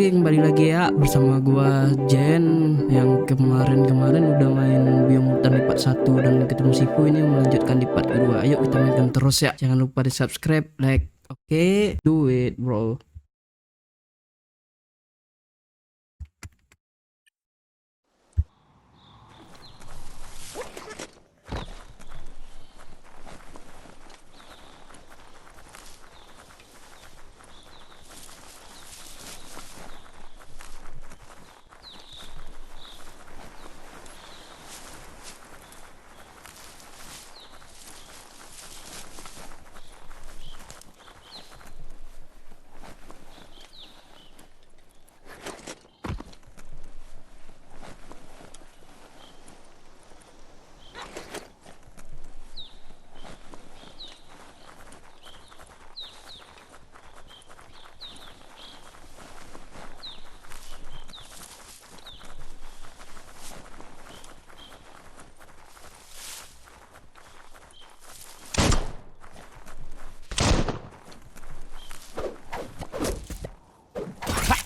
Oke, kembali lagi ya bersama gua Jen yang kemarin udah main Biomutan di part 1 dan ketemu Sifu. Ini melanjutkan di part kedua. Ayo kita mainkan terus ya. Jangan lupa di subscribe, like. Oke, do it bro.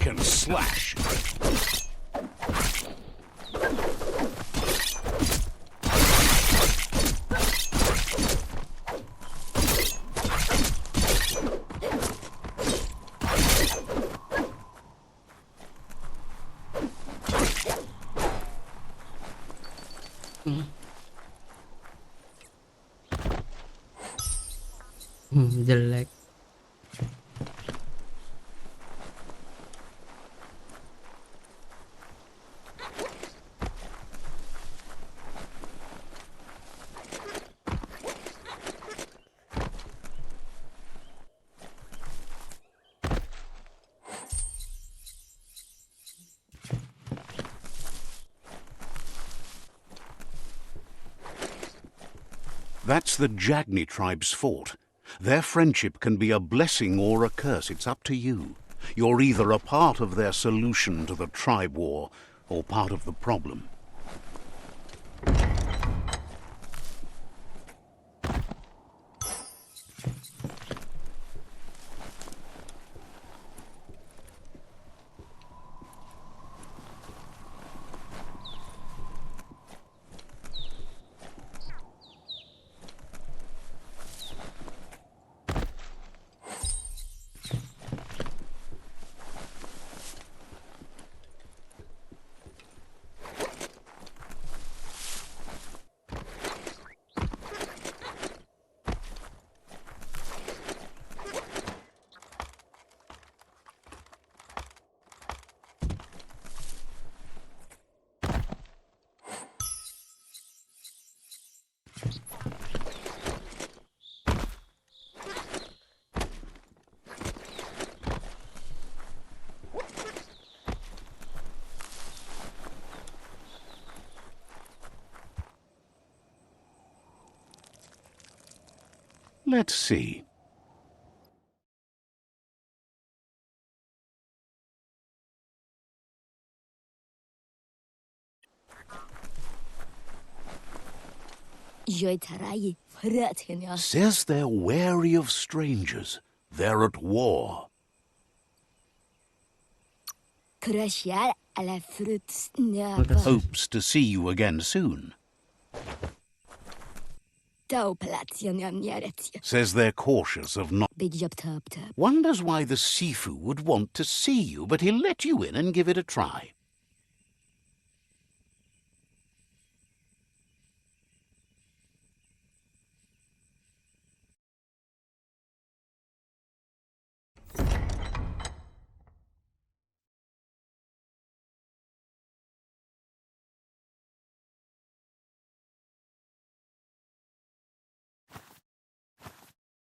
And slash. Jelek. That's the Jagni tribe's fort. Their friendship can be a blessing or a curse. It's up to you. You're either a part of their solution to the tribe war or part of the problem. Let's see. Says they're wary of strangers. They're at war. Hopes to see you again soon. Says they're cautious of not. Wonders why the Sifu would want to see you, but he'll let you in and give it a try.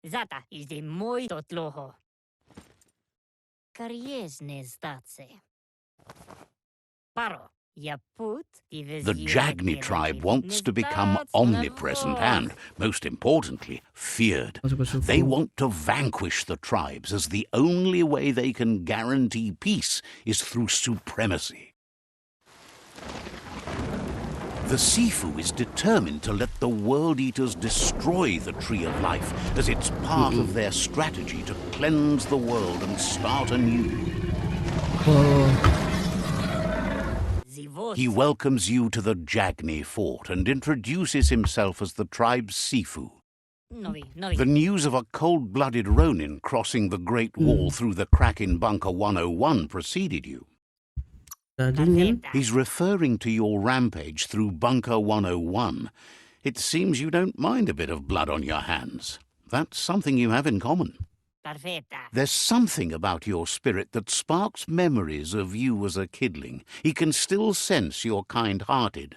Zata idzie mój to tloho. Kariezne zdace. Paro, ja put The Jagni tribe wants to become omnipresent and, most importantly, feared. They want to vanquish the tribes, as the only way they can guarantee peace is through supremacy. The Sifu is determined to let the World Eaters destroy the Tree of Life, as it's part of their strategy to cleanse the world and start anew. Oh, The voice. He welcomes you to the Jagni fort and introduces himself as the tribe's Sifu. Novi. The news of a cold-blooded Ronin crossing the Great Wall through the crack in Bunker 101 preceded you. dingin. He's referring to your rampage through Bunker 101. It seems you don't mind a bit of blood on your hands. That's something you have in common. Perfetta. There's something about your spirit that sparks memories of you as a kidling. He can still sense you're kind-hearted.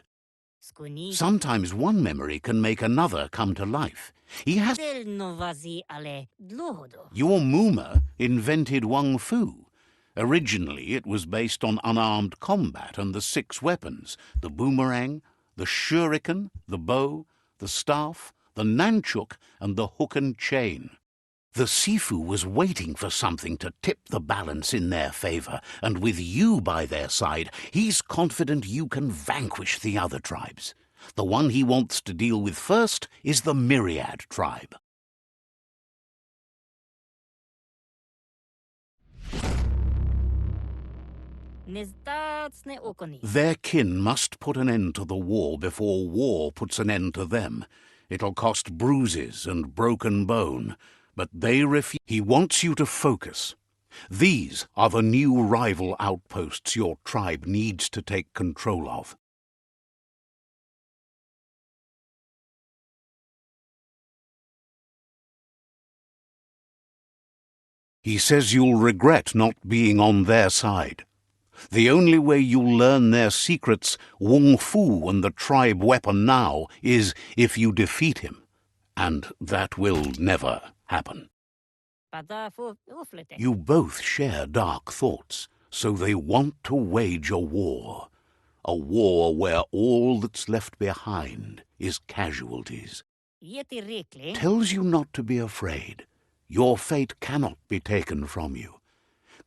Scuni. Sometimes one memory can make another come to life. He has... Del novazi ale dlohodo. Your muma invented Wung Fu. Originally, it was based on unarmed combat and the 6 weapons: the boomerang, the shuriken, the bow, the staff, the nunchuk, and the hook and chain. The Sifu was waiting for something to tip the balance in their favor, and with you by their side, he's confident you can vanquish the other tribes. The one he wants to deal with first is the Myriad tribe. Nezdatsne okoni. Their kin must put an end to the war before war puts an end to them. It'll cost bruises and broken bone, but they refuse. He wants you to focus. These are the new rival outposts your tribe needs to take control of. He says you'll regret not being on their side. The only way you'll learn their secrets, Wung Fu and the tribe weapon now, is if you defeat him. And that will never happen. Pada fu uflete. You both share dark thoughts, so they want to wage a war. A war where all that's left behind is casualties. Yeti rikli. Tells you not to be afraid. Your fate cannot be taken from you.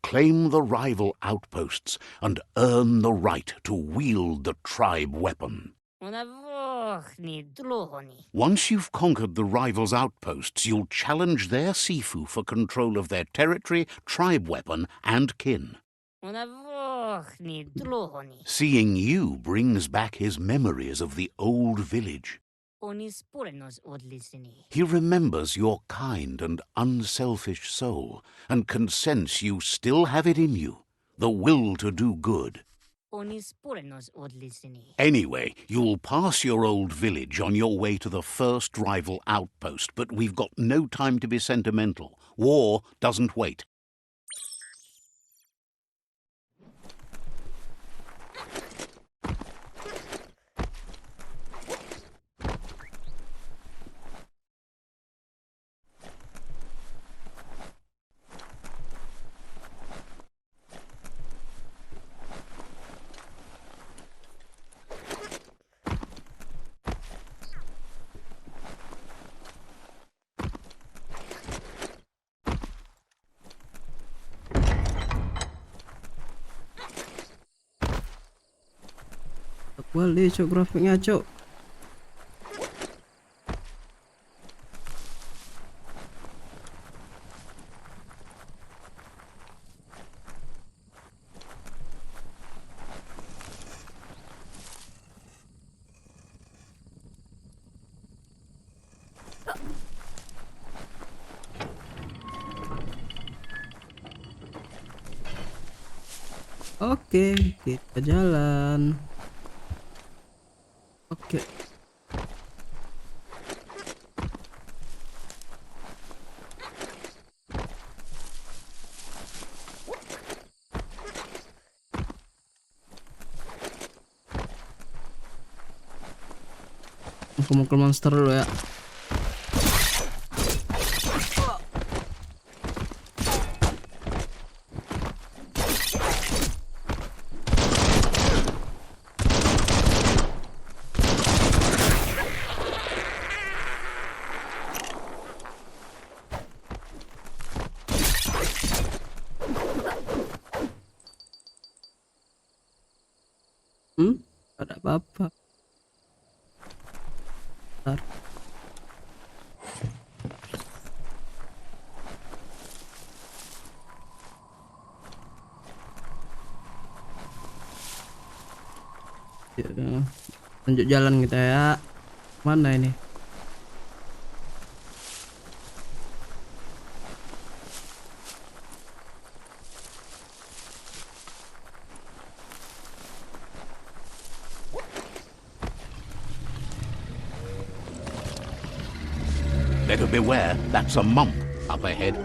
Claim the rival outposts and earn the right to wield the tribe weapon. Unavochni dlohoni. Once you've conquered the rivals' outposts, you'll challenge their Sifu for control of their territory, tribe weapon, and kin. Unavochni dlohoni. Seeing you brings back his memories of the old village. Onis porenos odlisini. He remembers your kind and unselfish soul and can sense you still have it in you, the will to do good. Onis porenos odlisini. Anyway, you'll pass your old village on your way to the first rival outpost, but we've got no time to be sentimental. War doesn't wait. Boleh cok grafiknya cok. Oke, kita jalan. Oke. Aku mukul monster dulu ya. Ada apa-apa. Bentar. Ya, lanjut jalan kita ya. Mana ini? Better beware, that's a mump up ahead.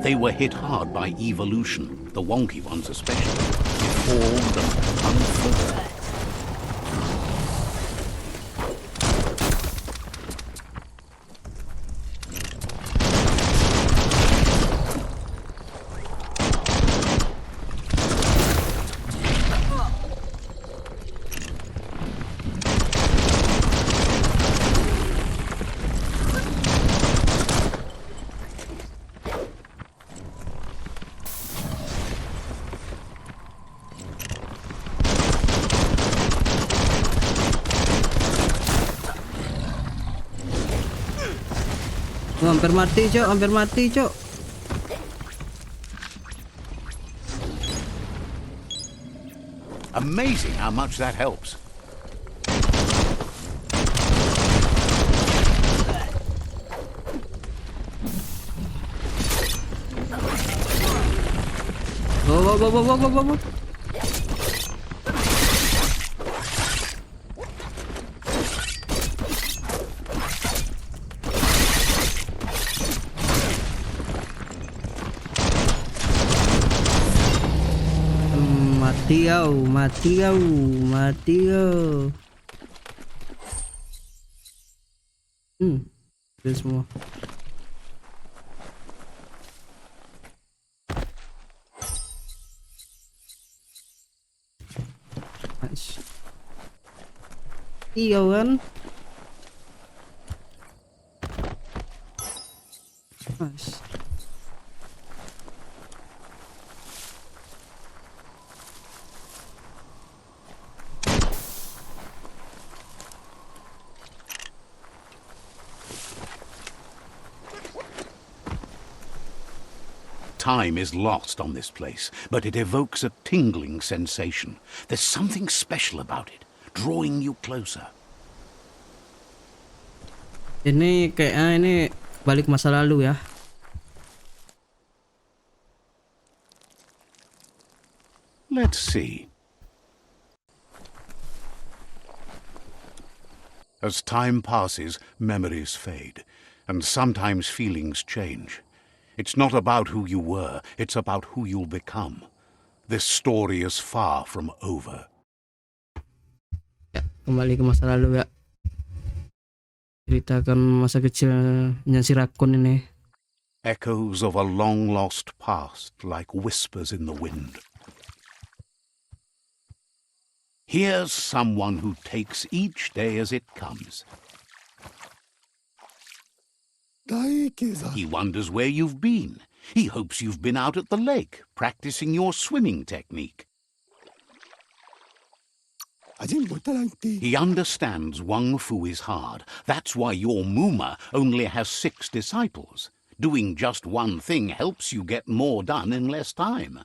They were hit hard by evolution, the wonky ones especially. Deformed and unformed. Oh, hampir mati, Cok. Hampir mati, Cok. Amazing how much that helps. Wow. Mati kau. Itu semua. Iya kan? Nice. Time is lost on this place, but it evokes a tingling sensation. There's something special about it, drawing you closer. Ini kayaknya ini balik masa lalu ya. Let's see. As time passes, memories fade, and sometimes feelings change. It's not about who you were, it's about who you'll become. This story is far from over. Ya, kembali ke masa lalu ya. Ceritakan masa kecilnya si Rakun ini. Echoes of a long-lost past like whispers in the wind. Here's someone who takes each day as it comes. He wonders where you've been. He hopes you've been out at the lake, practicing your swimming technique. He understands Wang Fu is hard. That's why your Muma only has 6 disciples. Doing just one thing helps you get more done in less time.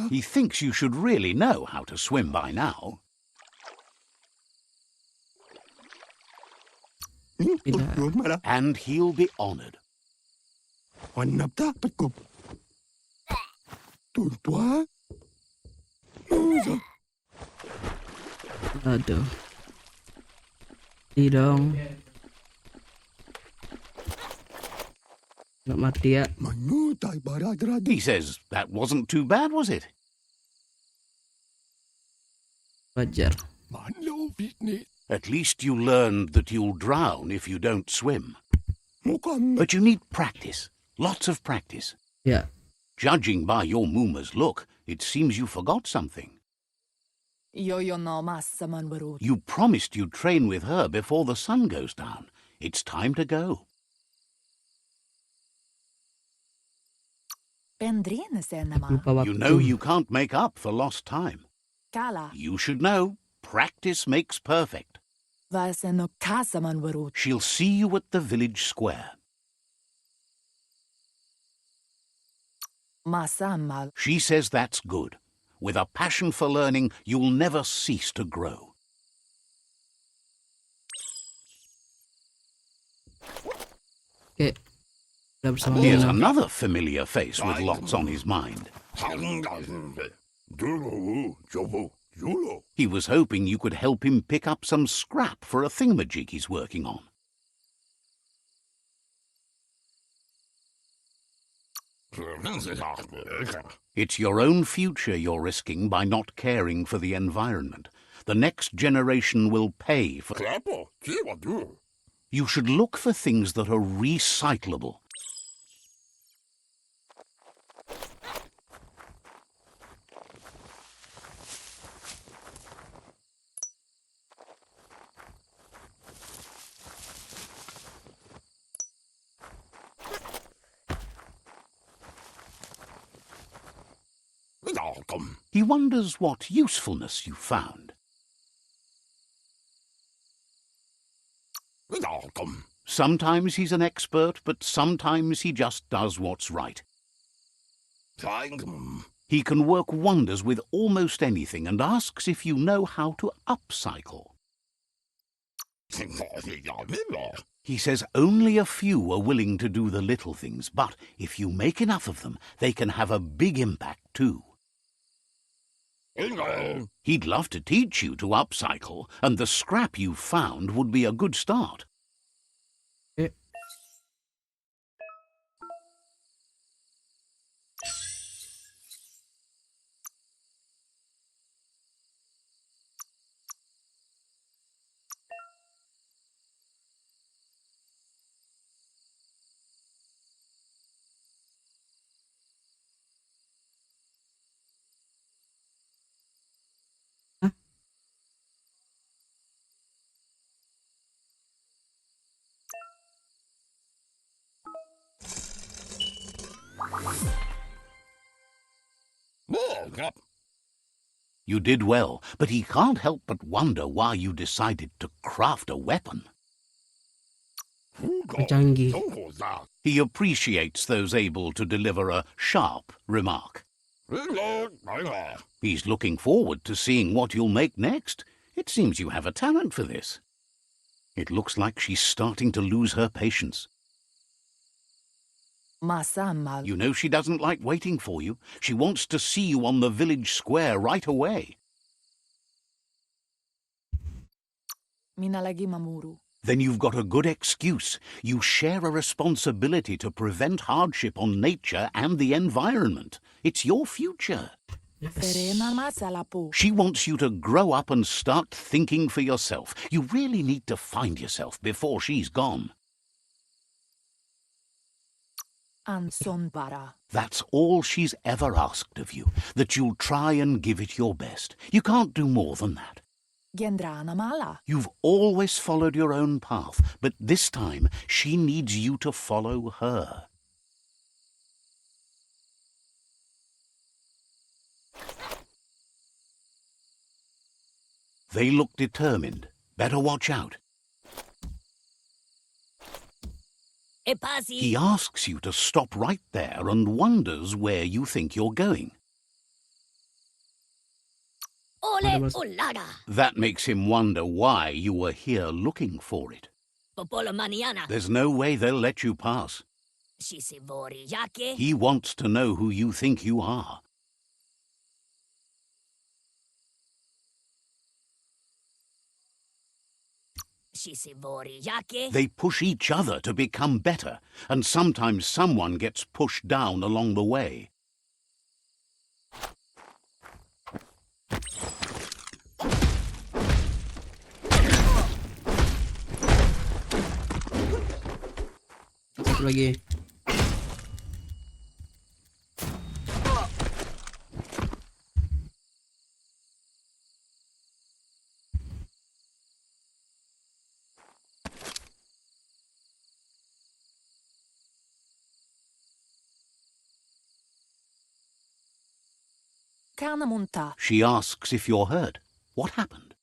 He thinks you should really know how to swim by now. And he'll be honored. Aduh. Iya dong. Nggak mati ya. He says that wasn't too bad, was it? Wajar. At least you learned that you'll drown if you don't swim. But you need practice. Lots of practice. Ya. Judging by your Muma's look, it seems you forgot something. You promised you'd train with her before the sun goes down. It's time to go. Lupa waktu. You know you can't make up for lost time. You should know. Practice makes perfect. She'll see you at the village square. She says that's good. With a passion for learning, you'll never cease to grow. Oke, udah bersama Here's Muna. another familiar face with lots on his mind. He was hoping you could help him pick up some scrap for a thingamajig he's working on. It's your own future you're risking by not caring for the environment. The next generation will pay for... You should look for things that are recyclable. He wonders what usefulness you found. Sometimes he's an expert, but sometimes he just does what's right. He can work wonders with almost anything and asks if you know how to upcycle. He says only a few are willing to do the little things, but if you make enough of them, they can have a big impact too. He'd love to teach you to upcycle, and the scrap you found would be a good start. You did well, but he can't help but wonder why you decided to craft a weapon. Canggih. He appreciates those able to deliver a sharp remark. He's looking forward to seeing what you'll make next. It seems you have a talent for this. It looks like she's starting to lose her patience. You know she doesn't like waiting for you. She wants to see you on the village square right away. Then you've got a good excuse. You share a responsibility to prevent hardship on nature and the environment. It's your future. She wants you to grow up and start thinking for yourself. You really need to find yourself before she's gone. That's all she's ever asked of you, that you'll try and give it your best. You can't do more than that. You've always followed your own path, but this time she needs you to follow her. They look determined. Better watch out. He asks you to stop right there and wonders where you think you're going. Oleh, olada. That makes him wonder why you were here looking for it. Popola maniana. There's no way they'll let you pass. Shisibori yake. He wants to know who you think you are. Shisibori yake. They push each other to become better, and sometimes someone gets pushed down along the way. Satu lagi. She asks if you're hurt. What happened?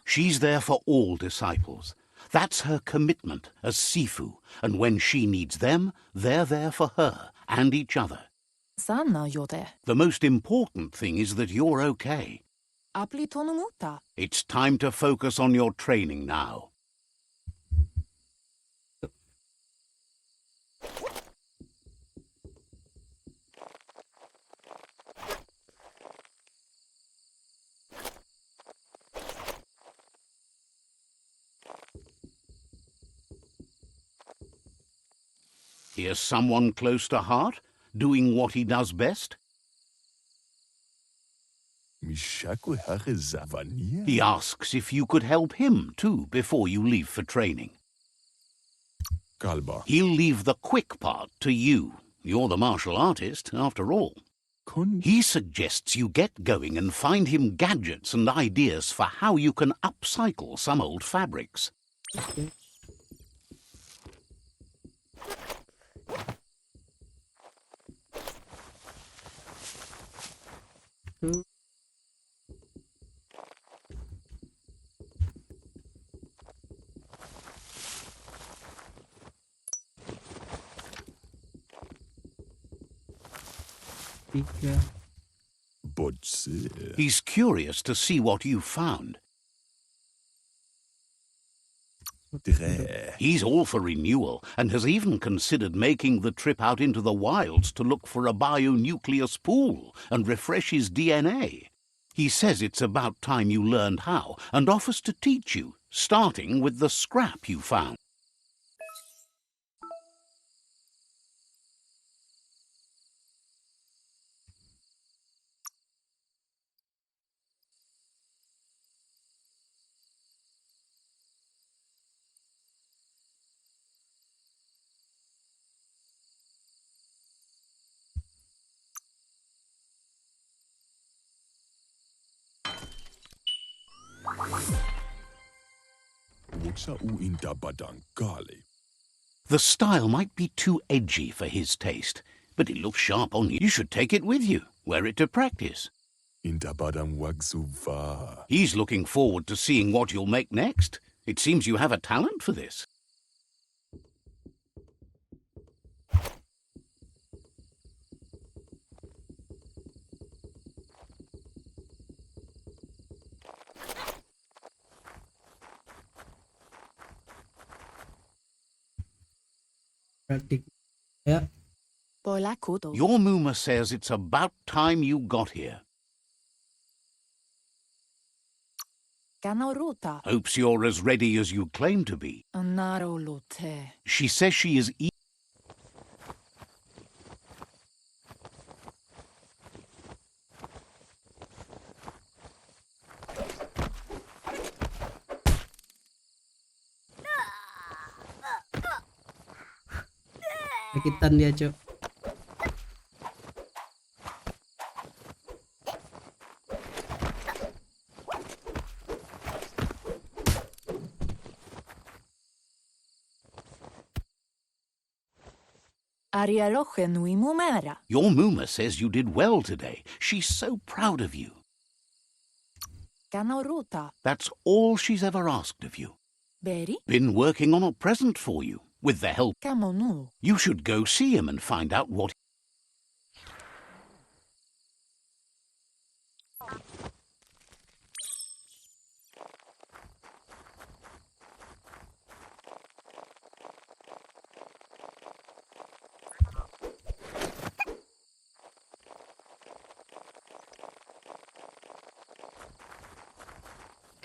She's there for all disciples. That's her commitment as Sifu, and when she needs them, they're there for her and each other. The most important thing is that you're okay. It's time to focus on your training now. Here's someone close to heart, doing what he does best. He asks if you could help him too before you leave for training. He'll leave the quick part to you. You're the martial artist, after all. He suggests you get going and find him gadgets and ideas for how you can upcycle some old fabrics. He's curious to see what you've found. He's all for renewal and has even considered making the trip out into the wilds to look for a bionucleus pool and refresh his DNA. He says it's about time you learned how and offers to teach you, starting with the scrap you found. The style might be too edgy for his taste, but it looks sharp on you. You should take it with you, wear it to practice. He's looking forward to seeing what you'll make next. It seems you have a talent for this. Ya. Your muma says it's about time you got here. Hopes you're as ready as you claim to be. She says she is Sakitan dia, Cok. Your muma says you did well today. She's so proud of you. That's all she's ever asked of you. Been working on a present for you, with the help. You should go see him and find out what.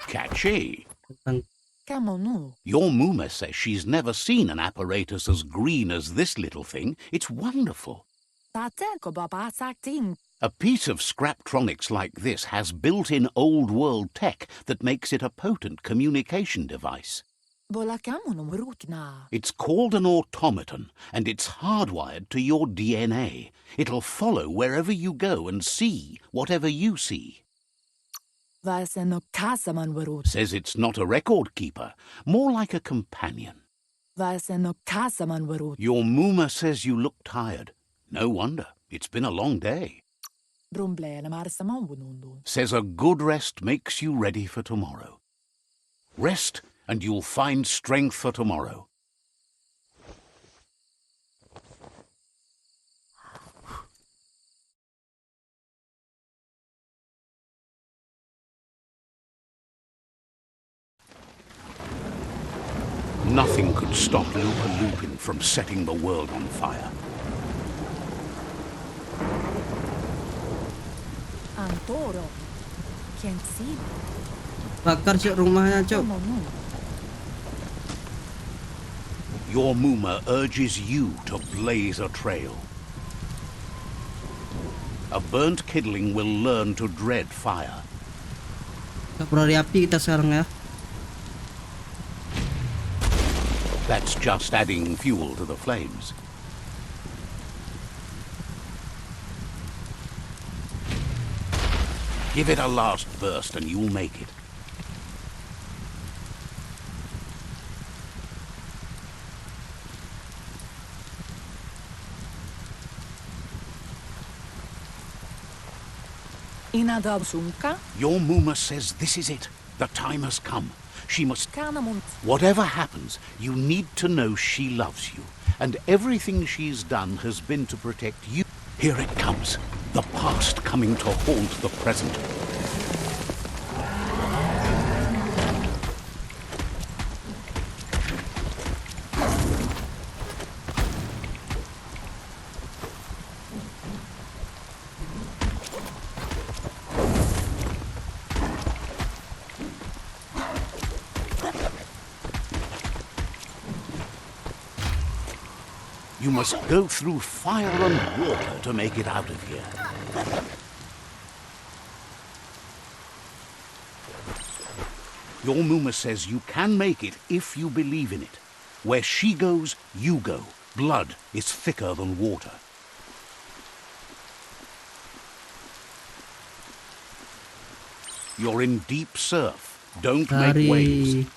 Catchy. Your muma says she's never seen an apparatus as green as this little thing. It's wonderful. A piece of scraptronics like this has built-in old-world tech that makes it a potent communication device. It's called an automaton, and it's hardwired to your DNA. It'll follow wherever you go and see whatever you see. Says it's not a record keeper, more like a companion. Your muma says you look tired. No wonder, it's been a long day. Says a good rest makes you ready for tomorrow. Rest and you'll find strength for tomorrow. Nothing could stop Lupin from setting the world on fire. Antoro. KENGKONG. Bakar cok rumahnya cok. Your muma urges you to blaze a trail. A burnt kidling will learn to dread fire. Gak perlu api kita sekarang ya. That's just adding fuel to the flames. Give it a last burst and you'll make it. Inadabsunka. Your muma says this is it. The time has come. She must... Kanamunt. Whatever happens, you need to know she loves you. And everything she's done has been to protect you. Here it comes. The past coming to haunt the present. You must go through fire and water to make it out of here. Your muma says you can make it if you believe in it. Where she goes, you go. Blood is thicker than water. You're in deep surf. Don't make waves.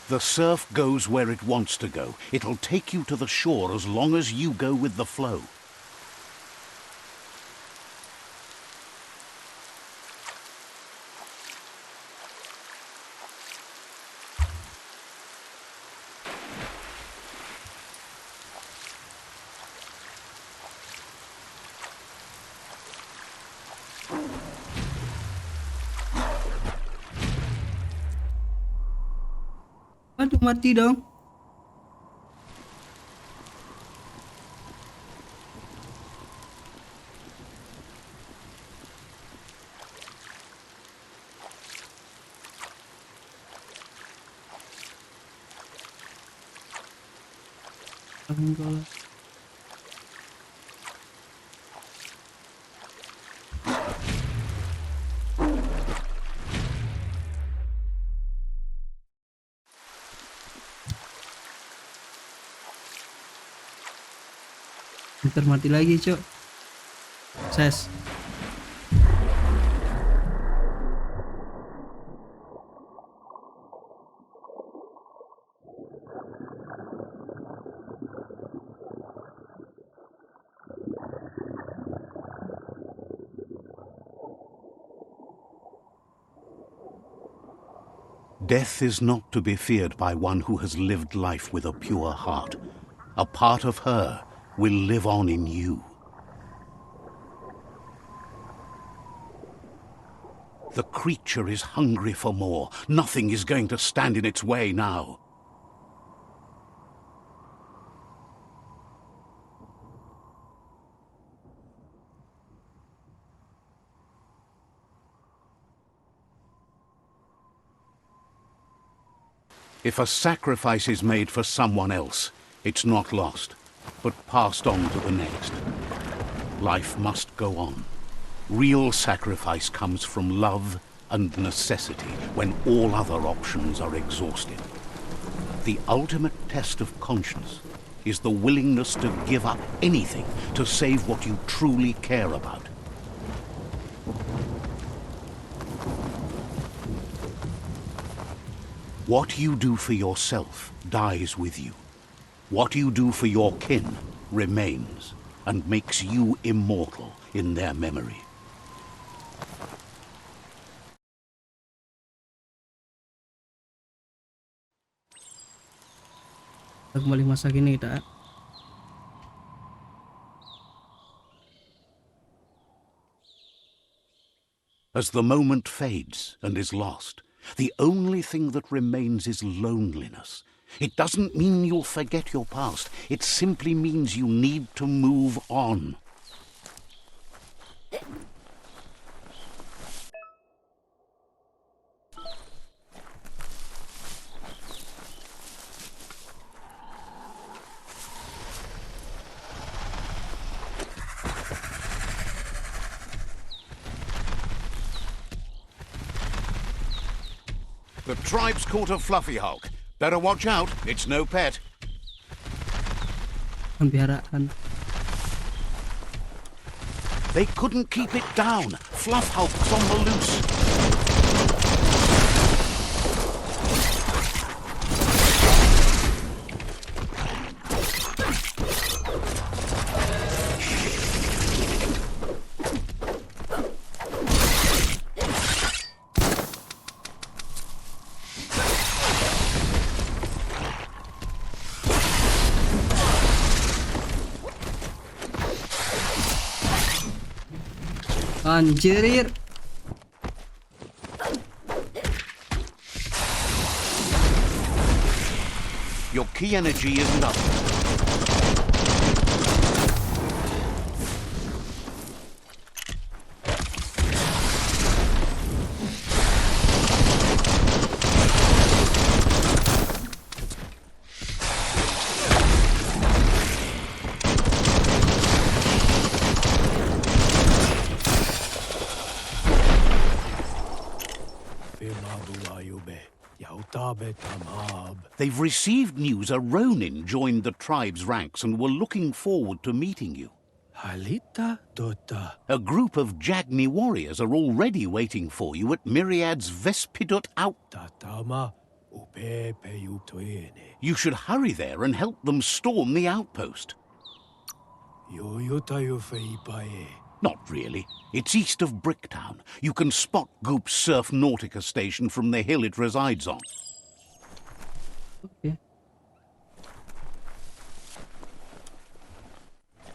The surf goes where it wants to go. It'll take you to the shore as long as you go with the flow. Aduh mati dong. Ntar mati lagi cok. Ses. Death is not to be feared by one who has lived life with a pure heart. A part of her will live on in you. The creature is hungry for more. Nothing is going to stand in its way now. If a sacrifice is made for someone else, it's not lost, but passed on to the next. Life must go on. Real sacrifice comes from love and necessity when all other options are exhausted. The ultimate test of conscience is the willingness to give up anything to save what you truly care about. What you do for yourself dies with you. What you do for your kin remains and makes you immortal in their memory. Kembali masa kini kita. As the moment fades and is lost, the only thing that remains is loneliness. It doesn't mean you'll forget your past. It simply means you need to move on. The tribe's caught a fluffy hulk. Better watch out, it's no pet. Pemeliharaan. They couldn't keep it down. Fluff hulk's on the loose. Anjir. Your key energy isn't up. They've received news a Ronin joined the tribe's ranks and were looking forward to meeting you. A group of Jagni warriors are already waiting for you at Myriad's Vespidut out. You should hurry there and help them storm the outpost. Not really. It's east of Bricktown. You can spot Goop's Surf Nautica station from the hill it resides on. Okay.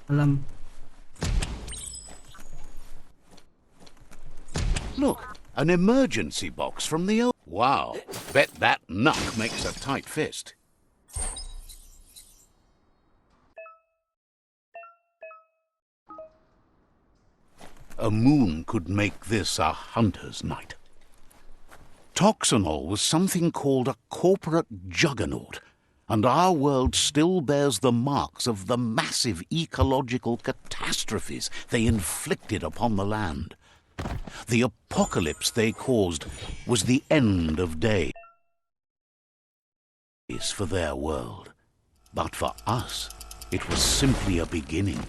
Alam. Look, an emergency box from the old... Wow, bet that knuck makes a tight fist. A moon could make this a hunter's night. Toxanol was something called a corporate juggernaut, and our world still bears the marks of the massive ecological catastrophes they inflicted upon the land. The apocalypse they caused was the end of days for their world. But for us, it was simply a beginning.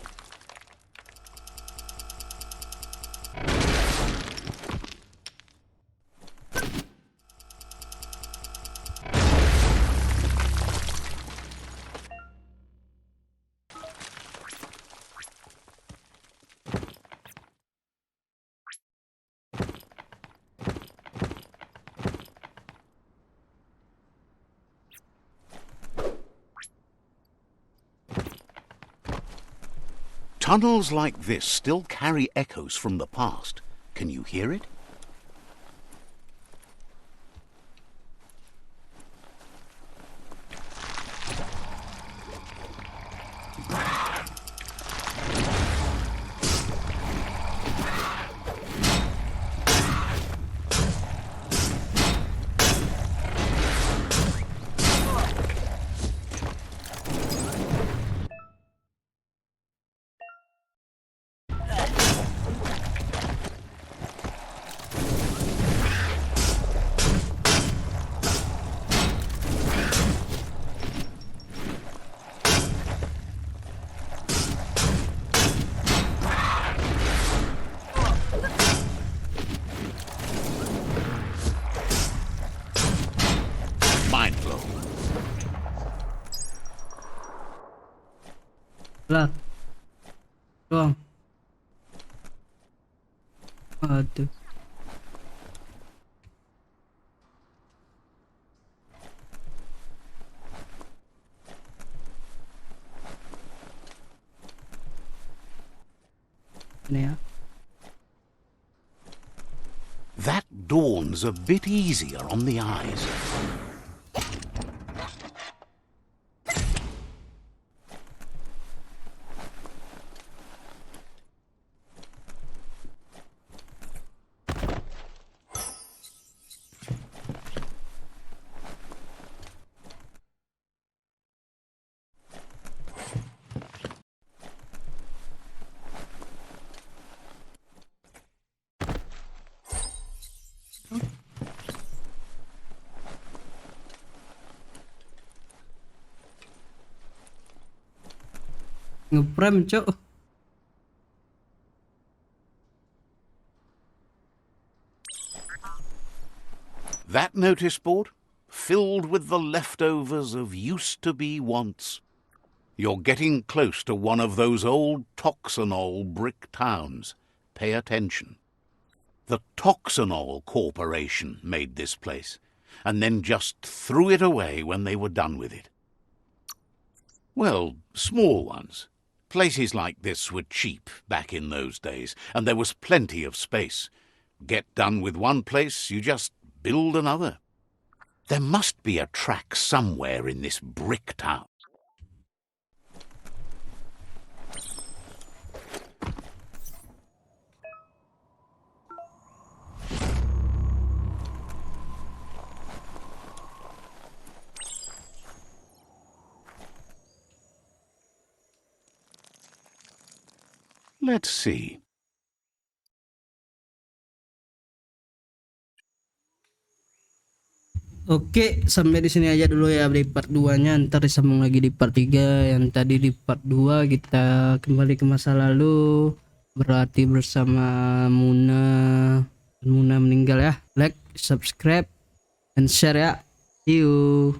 Tunnels like this still carry echoes from the past. Can you hear it? Lah. Doang. Aduh. Ini ya. That dawns a bit easier on the eyes. Ngeprem, cok. That notice board, filled with the leftovers of used-to-be wants. You're getting close to one of those old Toxanol brick towns. Pay attention. The Toxanol Corporation made this place, and then just threw it away when they were done with it. Well, small ones. Places like this were cheap back in those days, and there was plenty of space. Get done with one place, you just build another. There must be a track somewhere in this brick town. Let's see. Oke, sampai di sini aja dulu ya di part 2-nya. Ntar disambung lagi di part 3. Yang tadi di part 2 kita kembali ke masa lalu, berarti bersama Muna. Muna meninggal ya. Like, subscribe, and share ya. See you.